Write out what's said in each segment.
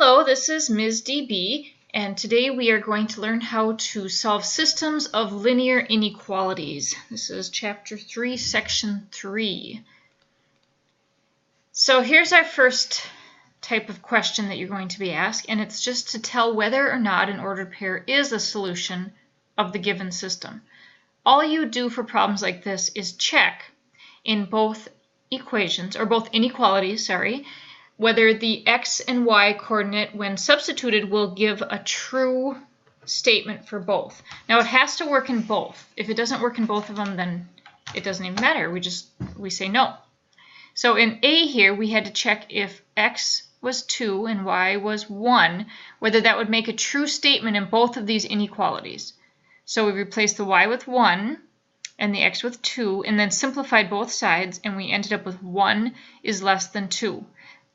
Hello, this is Ms. DB, and today we are going to learn how to solve systems of linear inequalities. This is Chapter 3, Section 3. So here's our first type of question that you're going to be asked, and it's just to tell whether or not an ordered pair is a solution of the given system. All you do for problems like this is check in both equations, or both inequalities, whether the x and y coordinate, when substituted, will give a true statement for both. Now it has to work in both. If it doesn't work in both of them, then it doesn't even matter. We say no. So in A here, we had to check if x was 2 and y was 1, whether that would make a true statement in both of these inequalities. So we replaced the y with 1 and the x with 2, and then simplified both sides, and we ended up with 1 is less than 2.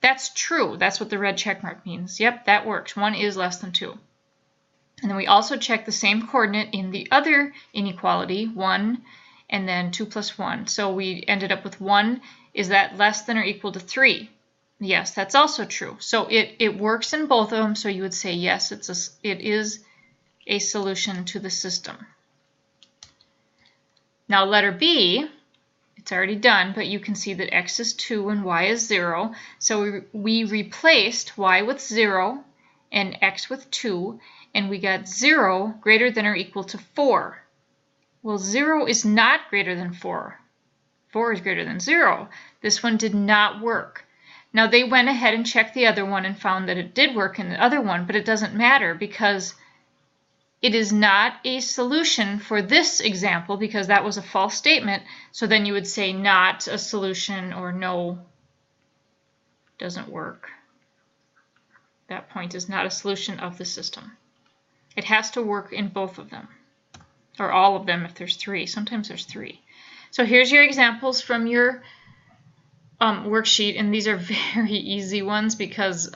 That's true. That's what the red check mark means. Yep, that works. 1 is less than 2. And then we also check the same coordinate in the other inequality, 1 and then 2 plus 1. So we ended up with 1. Is that less than or equal to 3? Yes, that's also true. So it works in both of them, so you would say yes, it is a solution to the system. Now letter B, it's already done, but you can see that x is 2 and y is 0. So we replaced y with 0 and x with 2, and we got 0 greater than or equal to 4. Well, 0 is not greater than 4. 4 is greater than 0. This one did not work. Now they went ahead and checked the other one and found that it did work in the other one, but it doesn't matter because it is not a solution for this example because that was a false statement. So then you would say not a solution or no, doesn't work. That point is not a solution of the system. It has to work in both of them, or all of them if there's 3. Sometimes there's 3. So here's your examples from your worksheet, and these are very easy ones because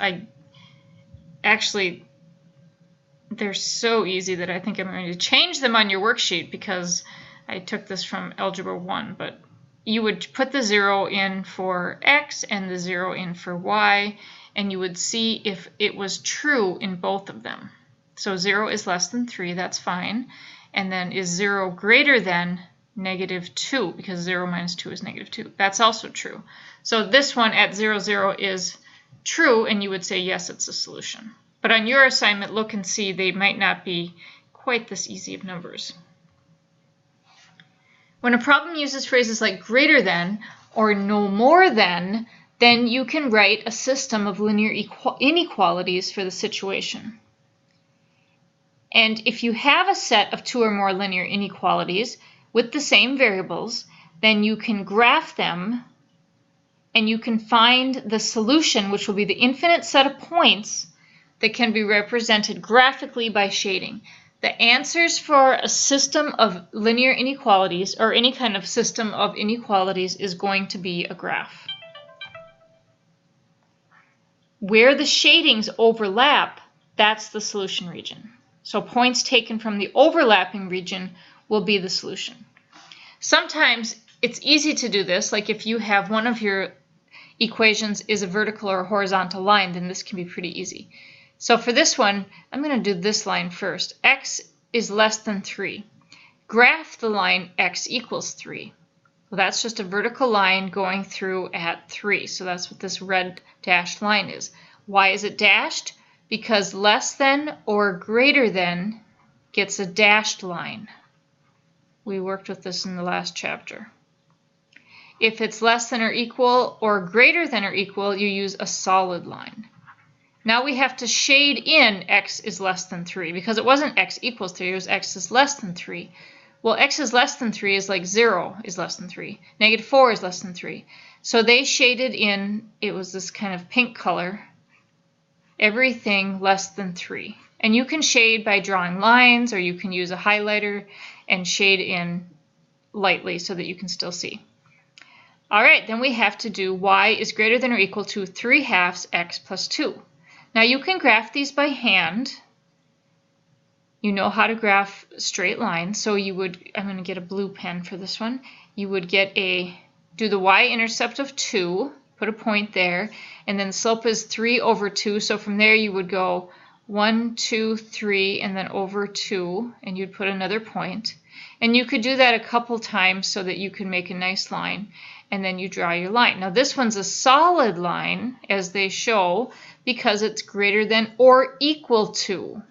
they're so easy that I think I'm going to change them on your worksheet because I took this from Algebra 1. But you would put the 0 in for x and the 0 in for y, and you would see if it was true in both of them. So 0 is less than 3, that's fine. And then is 0 greater than -2, because 0 minus 2 is -2. That's also true. So this one at 0, 0 is true, and you would say yes, it's a solution. But on your assignment, look and see, they might not be quite this easy of numbers. When a problem uses phrases like greater than or no more than, then you can write a system of linear inequalities for the situation. And if you have a set of 2 or more linear inequalities with the same variables, then you can graph them and you can find the solution, which will be the infinite set of points that can be represented graphically by shading. The answers for a system of linear inequalities, or any kind of system of inequalities, is going to be a graph. Where the shadings overlap, that's the solution region. So points taken from the overlapping region will be the solution. Sometimes it's easy to do this, like if you have one of your equations is a vertical or a horizontal line, then this can be pretty easy. So for this one, I'm going to do this line first. X is less than 3. Graph the line x equals 3. Well, that's just a vertical line going through at 3. So that's what this red dashed line is. Why is it dashed? Because less than or greater than gets a dashed line. We worked with this in the last chapter. If it's less than or equal or greater than or equal, you use a solid line. Now we have to shade in x is less than 3 because it wasn't x equals 3, it was x is less than 3. Well, x is less than 3 is like 0 is less than 3. -4 is less than 3. So they shaded in, it was this kind of pink color, everything less than 3. And you can shade by drawing lines, or you can use a highlighter and shade in lightly so that you can still see. All right, then we have to do y is greater than or equal to 3/2 x plus 2. Now you can graph these by hand. You know how to graph straight lines, so you would, I'm going to get a blue pen for this one. You would do the y-intercept of 2, put a point there, and then the slope is 3 over 2, so from there you would go 1, 2, 3, and then over 2, and you'd put another point. And you could do that a couple times so that you can make a nice line, and then you draw your line. Now this one's a solid line, as they show, because it's greater than or equal to.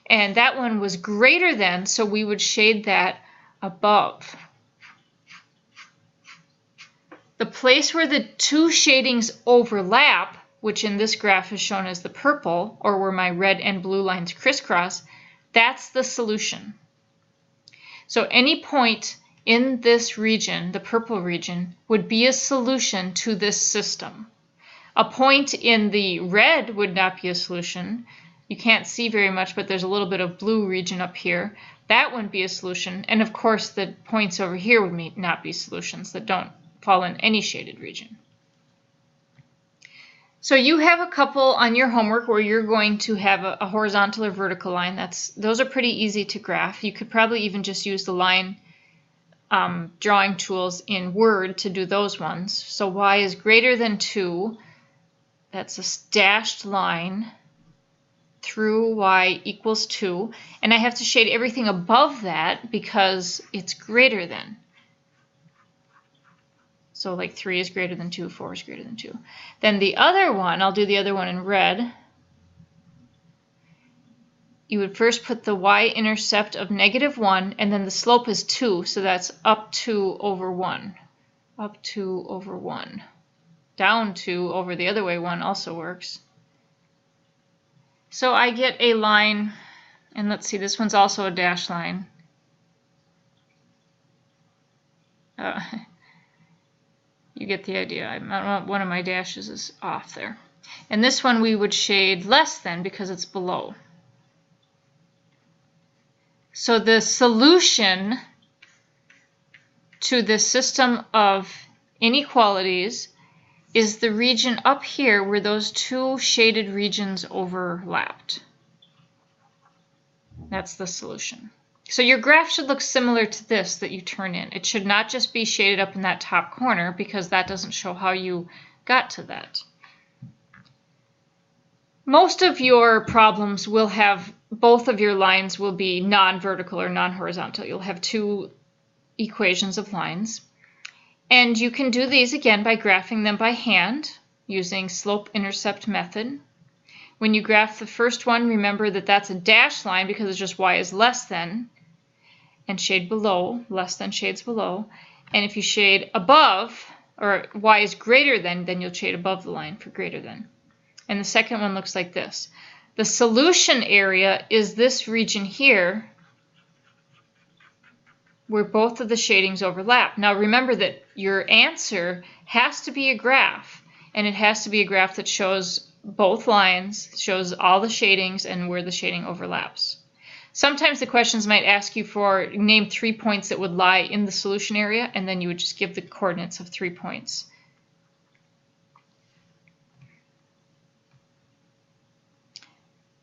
And that one was greater than, so we would shade that above. The place where the two shadings overlap, which in this graph is shown as the purple, or where my red and blue lines crisscross, that's the solution. So any point in this region, the purple region, would be a solution to this system. A point in the red would not be a solution. You can't see very much, but there's a little bit of blue region up here. That wouldn't be a solution. And of course, the points over here would not be solutions that don't fall in any shaded region. So you have a couple on your homework where you're going to have a horizontal or vertical line. Those are pretty easy to graph. You could probably even just use the line drawing tools in Word to do those ones. So y is greater than 2. That's a dashed line through y equals 2. And I have to shade everything above that because it's greater than. So like 3 is greater than 2, 4 is greater than 2. Then the other one, I'll do the other one in red. You would first put the y-intercept of -1, and then the slope is 2, so that's up 2 over 1. Up 2 over 1. Down 2 over the other way 1 also works. So I get a line, and let's see, this one's also a dashed line. You get the idea. One of my dashes is off there. And this one we would shade less than because it's below. So the solution to this system of inequalities is the region up here where those two shaded regions overlapped. That's the solution. So your graph should look similar to this that you turn in. It should not just be shaded up in that top corner because that doesn't show how you got to that. Most of your problems will have, both of your lines will be non-vertical or non-horizontal. You'll have two equations of lines. And you can do these again by graphing them by hand using slope-intercept method. When you graph the first one, remember that that's a dashed line because it's just y is less than, and shade below, less than shades below. And if you shade above, or y is greater than, then you'll shade above the line for greater than. And the second one looks like this. The solution area is this region here where both of the shadings overlap. Now remember that your answer has to be a graph, and it has to be a graph that shows both lines, shows all the shadings and where the shading overlaps. Sometimes the questions might ask you for name 3 points that would lie in the solution area, and then you would just give the coordinates of 3 points.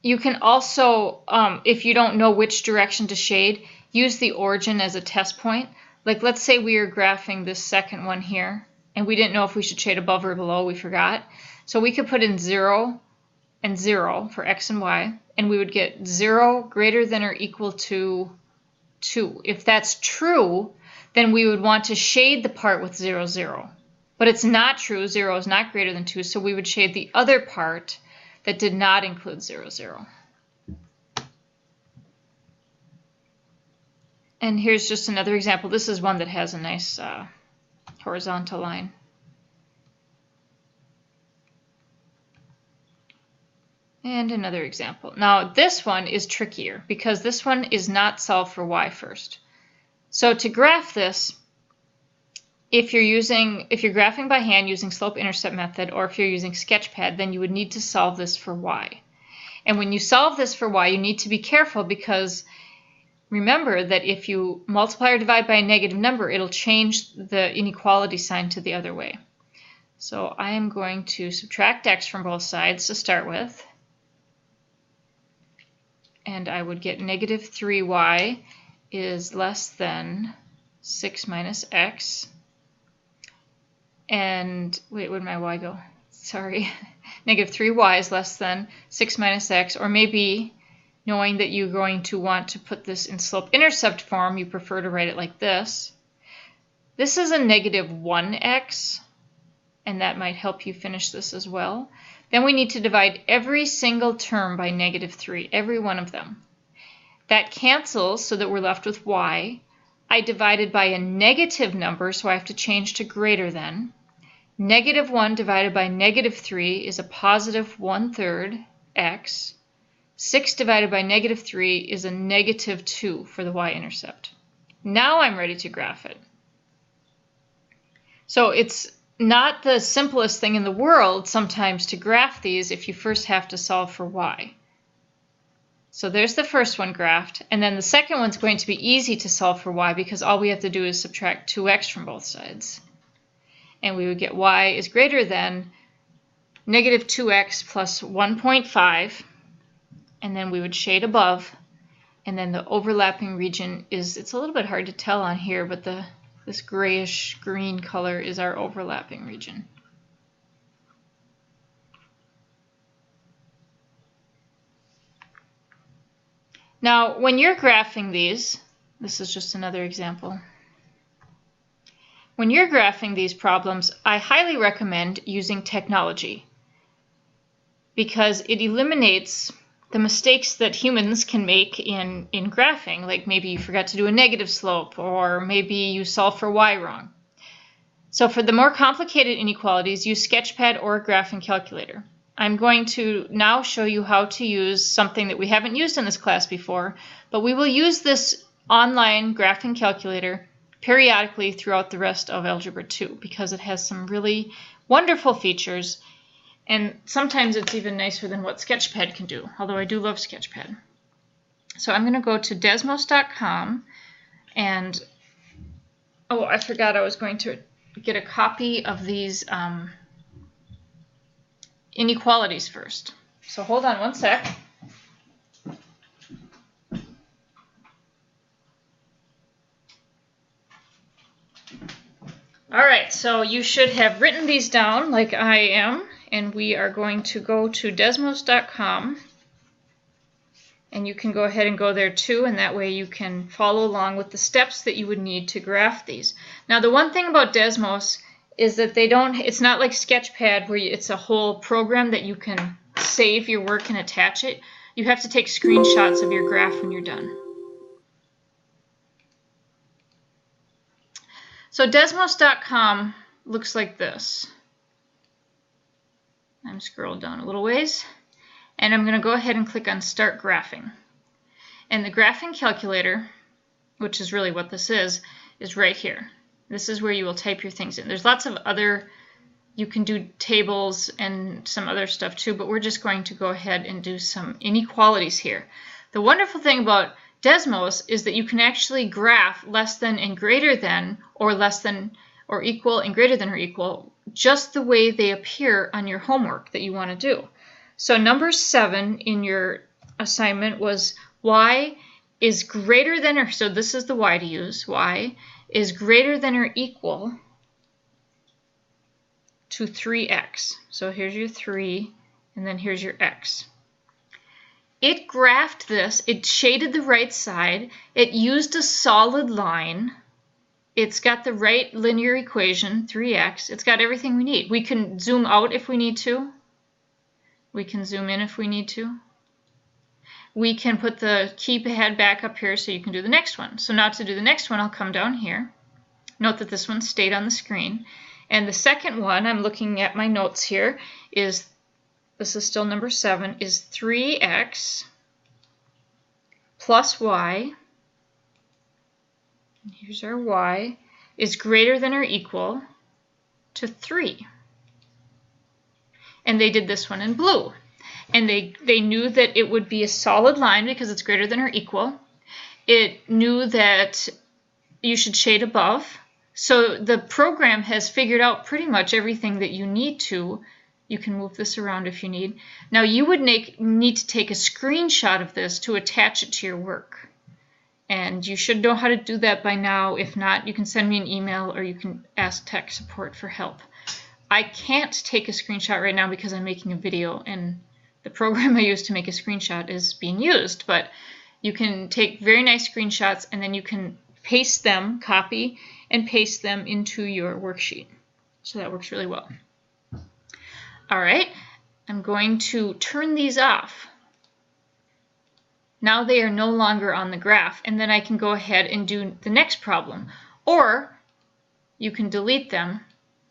You can also, if you don't know which direction to shade, use the origin as a test point. Like let's say we are graphing this second one here, and we didn't know if we should shade above or below, we forgot. So we could put in 0 and 0 for x and y, and we would get 0 greater than or equal to 2. If that's true, then we would want to shade the part with 0, 0. But it's not true, 0 is not greater than 2, so we would shade the other part that did not include 0, 0. And here's just another example. This is one that has a nice horizontal line. And another example. Now this one is trickier because this one is not solved for y first. So to graph this, if you're graphing by hand using slope-intercept method, or if you're using Sketchpad, then you would need to solve this for y. And when you solve this for y, you need to be careful because remember that if you multiply or divide by a negative number, it'll change the inequality sign to the other way. So I am going to subtract x from both sides to start with. And I would get negative 3y is less than 6 minus x. and wait, where did my y go? Sorry. Negative 3y is less than 6 minus x, or maybe knowing that you're going to want to put this in slope-intercept form, you prefer to write it like this. This is a negative 1x, and that might help you finish this as well. Then we need to divide every single term by negative 3, every one of them. That cancels so that we're left with y. I divided by a negative number, so I have to change to greater than. Negative 1 divided by negative 3 is a positive 1/3 x. 6 divided by negative 3 is a negative 2 for the y-intercept. Now I'm ready to graph it. So it's not the simplest thing in the world sometimes to graph these if you first have to solve for y. So there's the first one graphed, and then the second one's going to be easy to solve for y because all we have to do is subtract 2x from both sides. And we would get y is greater than negative 2x plus 1.5, and then we would shade above, and then the overlapping region is, it's a little bit hard to tell on here, but this grayish green color is our overlapping region. Now, when you're graphing these, this is just another example. When you're graphing these problems, I highly recommend using technology because it eliminates the mistakes that humans can make in graphing, like maybe you forgot to do a negative slope, or maybe you solve for y wrong. So for the more complicated inequalities, use Sketchpad or a graphing calculator. I'm going to now show you how to use something that we haven't used in this class before, but we will use this online graphing calculator periodically throughout the rest of Algebra 2 because it has some really wonderful features. And sometimes it's even nicer than what Sketchpad can do, although I do love Sketchpad. So I'm going to go to desmos.com and, oh, I forgot I was going to get a copy of these inequalities first. So hold on one sec. All right, so you should have written these down like I am. And we are going to go to desmos.com, and you can go ahead and go there too, and that way you can follow along with the steps that you would need to graph these. Now the one thing about Desmos is that it's not like Sketchpad where it's a whole program that you can save your work and attach it. You have to take screenshots of your graph when you're done. So desmos.com looks like this. I'm scrolled down a little ways, and I'm going to go ahead and click on Start Graphing. And the graphing calculator, which is really what this is right here. This is where you will type your things in. There's lots of other, you can do tables and some other stuff too, but we're just going to go ahead and do some inequalities here. The wonderful thing about Desmos is that you can actually graph less than and greater than, or less than or equal and greater than or equal, just the way they appear on your homework that you want to do. So number 7 in your assignment was y is greater than, or so this is the y to use, y is greater than or equal to 3x. So here's your 3, and then here's your x. It graphed this, it shaded the right side, it used a solid line. It's got the right linear equation, 3x. It's got everything we need. We can zoom out if we need to. We can zoom in if we need to. We can put the keypad back up here so you can do the next one. So now to do the next one, I'll come down here. Note that this one stayed on the screen. And the second one, I'm looking at my notes here, is, this is still number 7, is 3x plus y. Here's our y, is greater than or equal to 3. And they did this one in blue. And they knew that it would be a solid line because it's greater than or equal. It knew that you should shade above. So the program has figured out pretty much everything that you need to. You can move this around if you need. Now you would need to take a screenshot of this to attach it to your work. And you should know how to do that by now. If not, you can send me an email or you can ask tech support for help. I can't take a screenshot right now because I'm making a video and the program I use to make a screenshot is being used, but you can take very nice screenshots and then you can paste them, copy and paste them into your worksheet. So that works really well. All right, I'm going to turn these off. Now they are no longer on the graph, and then I can go ahead and do the next problem. Or you can delete them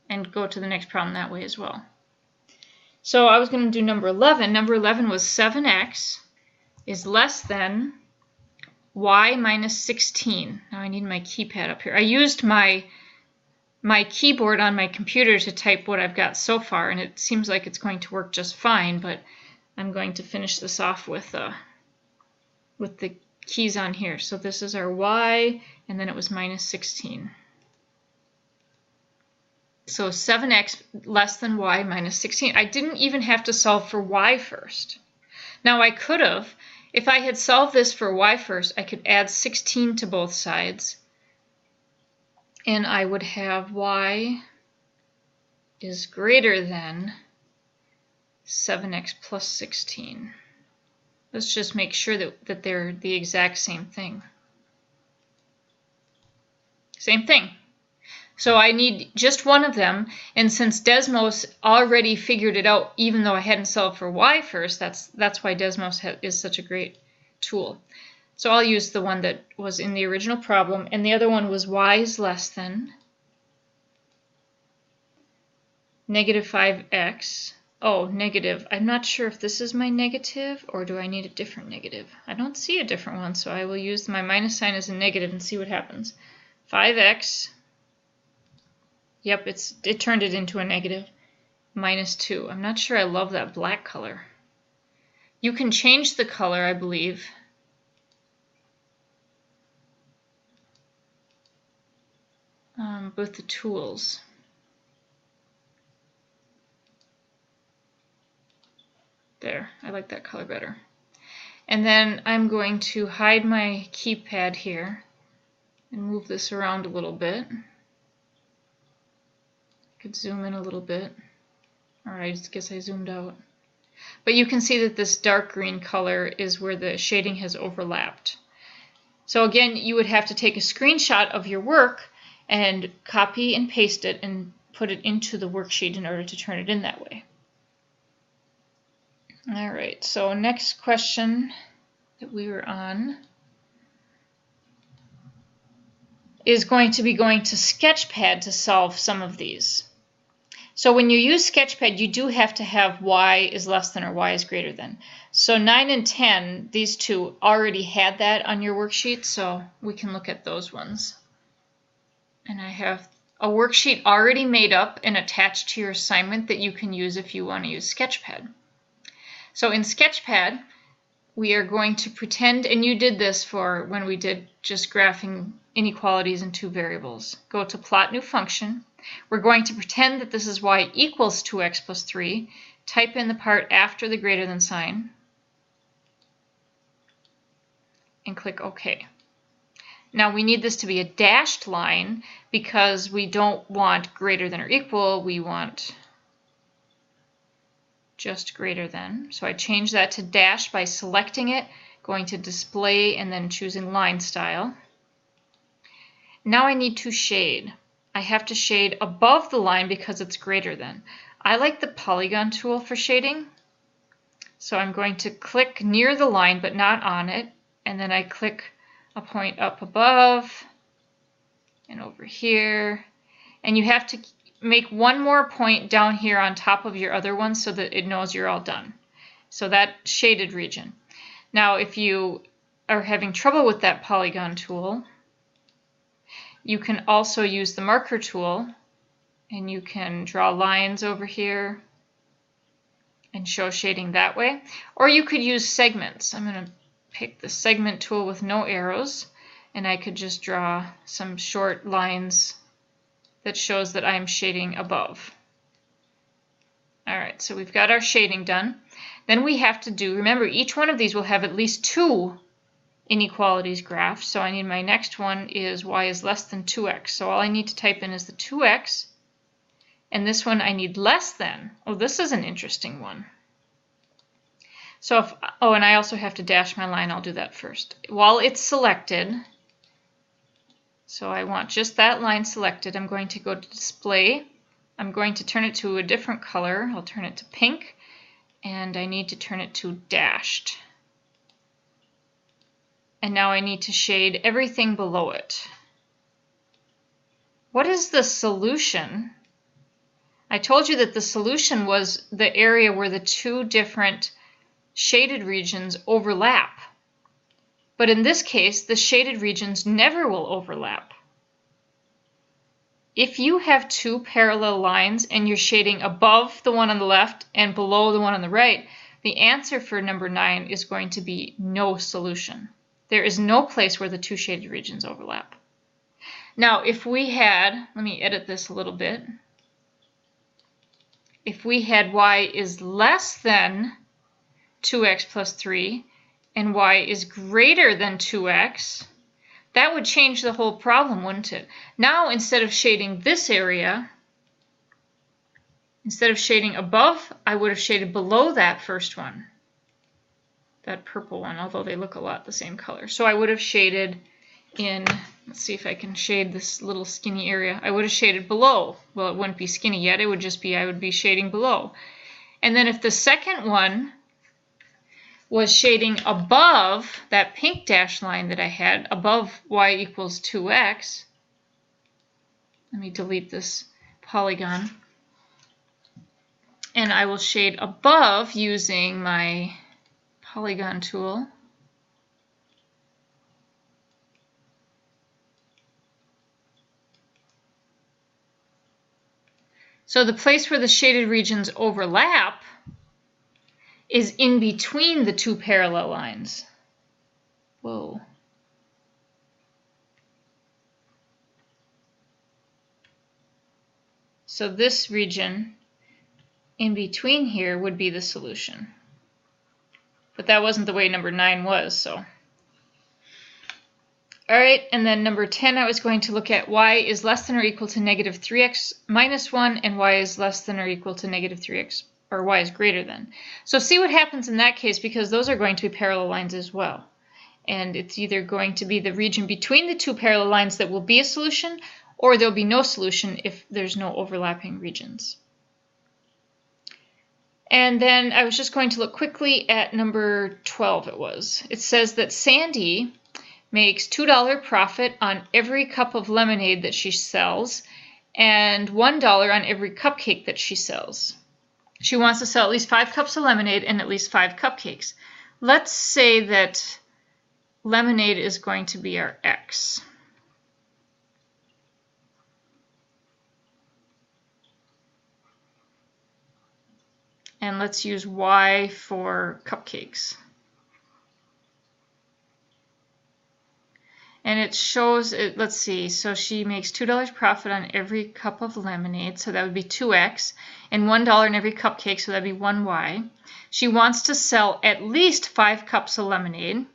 and go to the next problem that way as well. So I was going to do number 11. Number 11 was 7x is less than y minus 16. Now I need my keypad up here. I used my keyboard on my computer to type what I've got so far, and it seems like it's going to work just fine, but I'm going to finish this off with the keys on here. So this is our y, and then it was minus 16. So 7x less than y minus 16. I didn't even have to solve for y first. Now I could have, if I had solved this for y first, I could add 16 to both sides, and I would have y is greater than 7x plus 16. Let's just make sure that they're the exact same thing. Same thing. So I need just one of them, and since Desmos already figured it out, even though I hadn't solved for y first, that's why Desmos is such a great tool. So I'll use the one that was in the original problem, and the other one was y is less than negative 5x. Oh, negative. I'm not sure if this is my negative, or do I need a different negative? I don't see a different one, so I will use my minus sign as a negative and see what happens. 5x. Yep, it turned it into a negative. Minus 2. I'm not sure I love that black color. You can change the color, I believe. With the tools. There, I like that color better. And then I'm going to hide my keypad here and move this around a little bit. Could zoom in a little bit. All right, I guess I zoomed out. But you can see that this dark green color is where the shading has overlapped. So again, you would have to take a screenshot of your work and copy and paste it and put it into the worksheet in order to turn it in that way. All right, so next question that we were on is going to be going to Sketchpad to solve some of these. So when you use Sketchpad, you do have to have y is less than or y is greater than. So 9 and 10, these two already had that on your worksheet, so we can look at those ones. And I have a worksheet already made up and attached to your assignment that you can use if you want to use Sketchpad. So in Sketchpad, we are going to pretend, and you did this for when we did just graphing inequalities in two variables. Go to Plot New Function. We're going to pretend that this is y equals 2x plus 3. Type in the part after the greater than sign. And click OK. Now we need this to be a dashed line because we don't want greater than or equal. We want just greater than. So I change that to dash by selecting it, going to display, and then choosing line style. Now I need to shade. I have to shade above the line because it's greater than. I like the polygon tool for shading. So I'm going to click near the line but not on it, and then I click a point up above and over here. And you have to make one more point down here on top of your other one so that it knows you're all done. So that shaded region. Now if you are having trouble with that polygon tool, you can also use the marker tool, and you can draw lines over here and show shading that way. Or you could use segments. I'm going to pick the segment tool with no arrows, and I could just draw some short lines that shows that I'm shading above. All right, so we've got our shading done. Then we have to do, remember, each one of these will have at least 2 inequalities graph. So I need my next one is y is less than 2x. So all I need to type in is the 2x, and this one I need less than. Oh, this is an interesting one. So if, oh, and I also have to dash my line. I'll do that first. While it's selected, so I want just that line selected, I'm going to go to display. I'm going to turn it to a different color. I'll turn it to pink, and I need to turn it to dashed. And now I need to shade everything below it. What is the solution? I told you that the solution was the area where the two different shaded regions overlap. But in this case, the shaded regions never will overlap. If you have two parallel lines and you're shading above the one on the left and below the one on the right, the answer for number 9 is going to be no solution. There is no place where the two shaded regions overlap. Now, if we had, let me edit this a little bit. If we had y is less than 2x plus 3 and y is greater than 2x, that would change the whole problem, wouldn't it? Now, instead of shading this area, instead of shading above, I would have shaded below that first one, that purple one, although they look a lot the same color. So I would have shaded in, let's see if I can shade this little skinny area. I would have shaded below. Well, it wouldn't be skinny yet. It would just be, I would be shading below. And then if the second one was shading above that pink dash line that I had, above y equals 2x, let me delete this polygon, and I will shade above using my polygon tool. So the place where the shaded regions overlap is in between the two parallel lines. Whoa. So this region in between here would be the solution. But that wasn't the way number 9 was, so. All right, and then number 10, I was going to look at y is less than or equal to negative 3x minus 1, and y is less than or equal to negative 3x, or y is greater than. So see what happens in that case, because those are going to be parallel lines as well. And it's either going to be the region between the two parallel lines that will be a solution, or there'll be no solution if there's no overlapping regions. And then I was just going to look quickly at number 12 it was. It says that Sandy makes $2 profit on every cup of lemonade that she sells and $1 on every cupcake that she sells. She wants to sell at least 5 cups of lemonade and at least 5 cupcakes. Let's say that lemonade is going to be our x. And let's use y for cupcakes. And it shows, let's see, so she makes $2 profit on every cup of lemonade, so that would be 2x, and $1 on every cupcake, so that would be 1y. She wants to sell at least 5 cups of lemonade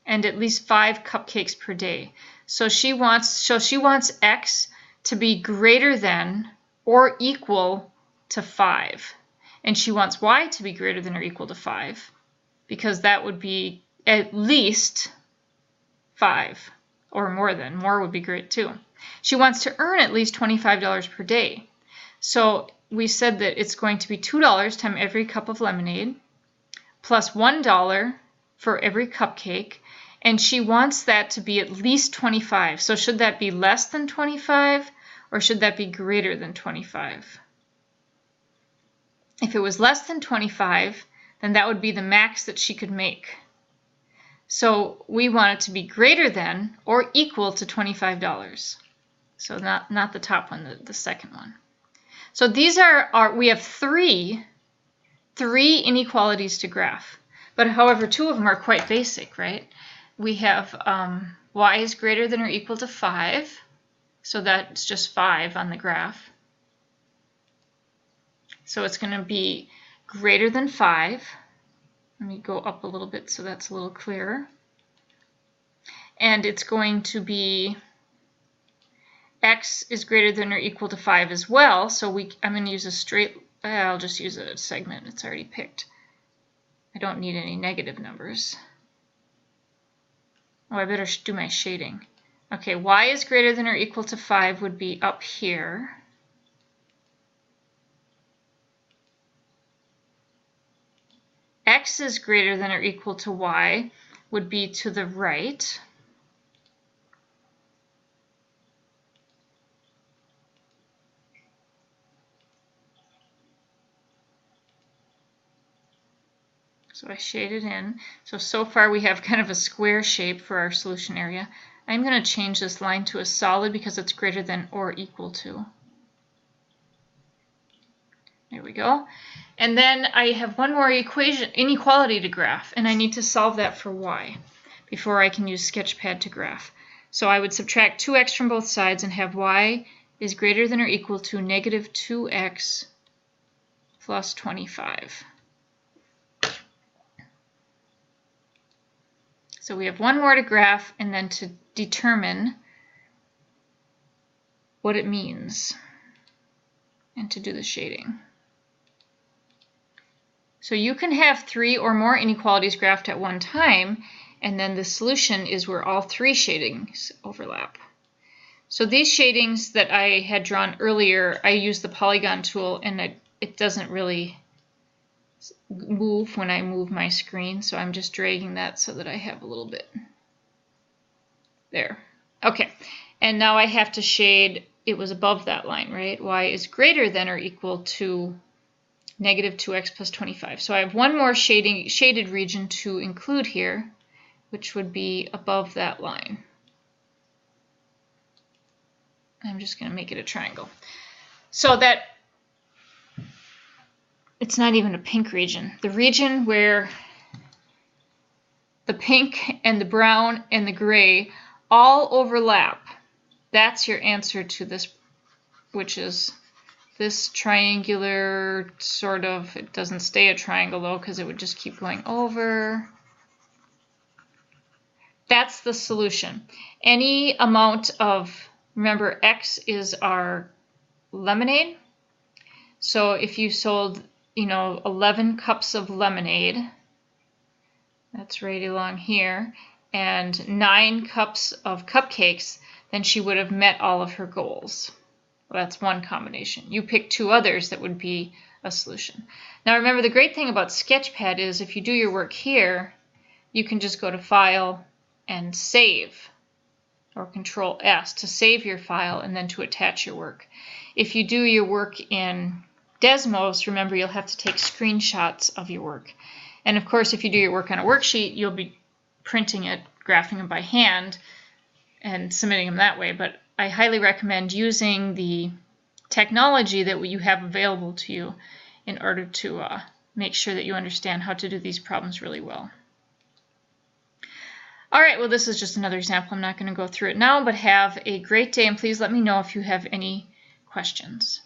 and at least 5 cupcakes per day. So she wants x to be greater than or equal to 5. And she wants y to be greater than or equal to 5, because that would be at least 5 or more than. More would be great too. She wants to earn at least $25 per day. So we said that it's going to be $2 times every cup of lemonade plus $1 for every cupcake, and she wants that to be at least 25. So should that be less than 25 or should that be greater than 25? If it was less than 25, then that would be the max that she could make. So we want it to be greater than or equal to $25. So not the top one, the second one. So these are we have three inequalities to graph. But however, 2 of them are quite basic, right? We have y is greater than or equal to 5. So that's just 5 on the graph. So it's going to be greater than 5. Let me go up a little bit so that's a little clearer. And it's going to be x is greater than or equal to 5 as well. So I'm going to use a straight, I'll just use a segment. It's already picked. I don't need any negative numbers. Oh, I better do my shading. Okay, y is greater than or equal to 5 would be up here. X is greater than or equal to y would be to the right. So I shaded in. So far we have kind of a square shape for our solution area. I'm going to change this line to a solid because it's greater than or equal to. There we go. And then I have one more inequality to graph, and I need to solve that for y before I can use Sketchpad to graph. So I would subtract 2x from both sides and have y is greater than or equal to negative 2x plus 25. So we have one more to graph and then to determine what it means and to do the shading. So you can have 3 or more inequalities graphed at one time, and then the solution is where all 3 shadings overlap. So these shadings that I had drawn earlier, I used the polygon tool, and it doesn't really move when I move my screen, so I'm just dragging that so that I have a little bit there. Okay, and now I have to shade, it was above that line, right? Y is greater than or equal to negative 2x plus 25. So I have one more shaded region to include here, which would be above that line. I'm just going to make it a triangle. So that it's not even a pink region. The region where the pink and the brown and the gray all overlap, that's your answer to this, which is this triangular sort of, it doesn't stay a triangle though because it would just keep going over. That's the solution. Any amount of, remember x is our lemonade. So if you sold, 11 cups of lemonade, that's right along here, and 9 cups of cupcakes, then she would have met all of her goals. Well, that's one combination. You pick 2 others that would be a solution. Now remember, the great thing about Sketchpad is if you do your work here, you can just go to File and Save, or Control S to save your file and then to attach your work. If you do your work in Desmos, remember you'll have to take screenshots of your work. And of course, if you do your work on a worksheet, you'll be printing it, graphing them by hand, and submitting them that way. But I highly recommend using the technology that you have available to you in order to make sure that you understand how to do these problems really well. All right, well, this is just another example. I'm not going to go through it now, but have a great day, and please let me know if you have any questions.